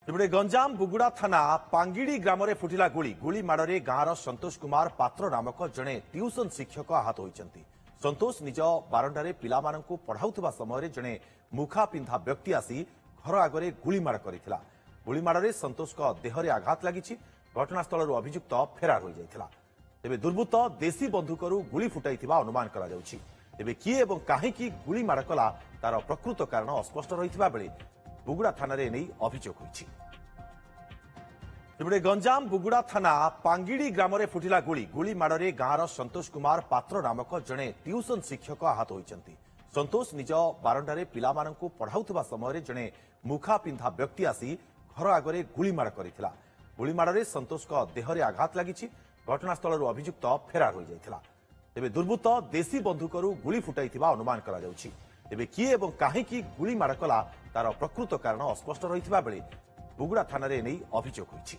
ସେପଟେ ଗଞ୍ଜାମ ବୁଗୁଡା ଥାନା ପାଙ୍ଗିଡି ଗ୍ରାମରେ ଫୁଟିଲା ଗୁଳି ମାଡ଼ରେ ଗାଁର ସନ୍ତୋଷ କୁମାର ପାତ୍ର ନାମକ ଜଣେ ଟ୍ୟୁସନ ଶିକ୍ଷକ ଆହତ ହୋଇଛନ୍ତି। ସନ୍ତୋଷ ନିଜ ବାରଣ୍ଡାରେ ପିଲାମାନଙ୍କୁ ପଢ଼ାଉଥିବା ସମୟରେ ଜଣେ ମୁଖା ପିନ୍ଧା ବ୍ୟକ୍ତି ଆସି ଘର ଆଗରେ ଗୁଳିମାଡ଼ କରିଥିଲା। ଗୁଳିମାଡ଼ରେ ସନ୍ତୋଷଙ୍କ ଦେହରେ ଆଘାତ ଲାଗିଛି। ଘଟଣାସ୍ଥଳରୁ ଅଭିଯୁକ୍ତ ଫେରାର ହୋଇଯାଇଥିଲା। ତେବେ ଦୁର୍ବୃତ୍ତ ଦେଶୀ ବନ୍ଧୁକରୁ ଗୁଳି ଫୁଟାଇଥିବା ଅନୁମାନ କରାଯାଉଛି। ତେବେ କିଏ ଏବଂ କାହିଁକି ଗୁଳିମାଡ଼ କଲା ତାର ପ୍ରକୃତ କାରଣ ଅସ୍ପଷ୍ଟ ରହିଥିବା ବେଳେ ବୁଗୁଡା ଥାନାରେ ନେଇ ଅଭିଯୋଗ ହୋଇଛି। ସେପଟେ ଗଞ୍ଜାମ ବୁଗୁଡା ଥାନା ପାଙ୍ଗିଡି ଗ୍ରାମରେ ଫୁଟିଲା ଗୁଳି ମାଡ଼ରେ ଗାଁର ସନ୍ତୋଷ କୁମାର ପାତ୍ର ନାମକ ଜଣେ ଟ୍ୟୁସନ ଶିକ୍ଷକ ଆହତ ହୋଇଛନ୍ତି। ସନ୍ତୋଷ ନିଜ ବାରଣ୍ଡାରେ ପିଲାମାନଙ୍କୁ ପଢ଼ାଉଥିବା ସମୟରେ ଜଣେ ମୁଖା ପିନ୍ଧା ବ୍ୟକ୍ତି ଆସି ଘର ଆଗରେ ଗୁଳିମାଡ଼ କରିଥିଲା। ଗୁଳିମାଡ଼ରେ ସନ୍ତୋଷଙ୍କ ଦେହରେ ଆଘାତ ଲାଗିଛି। ଘଟଣାସ୍ଥଳରୁ ଅଭିଯୁକ୍ତ ଫେରାର ହୋଇଯାଇଥିଲା। ତେବେ ଦୁର୍ବୃତ୍ତ ଦେଶୀ ବନ୍ଧୁକରୁ ଗୁଳି ଫୁଟାଇଥିବା ଅନୁମାନ କରାଯାଉଛି। ତେବେ କିଏ ଏବଂ କାହିଁକି ଗୁଳିମାଡ଼ କଲା ତାର ପ୍ରକୃତ କାରଣ ଅସ୍ପଷ୍ଟ ରହିଥିବା ବେଳେ ବୁଗୁଡା ଥାନାରେ ନେଇ ଅଭିଯୋଗ ହୋଇଛି।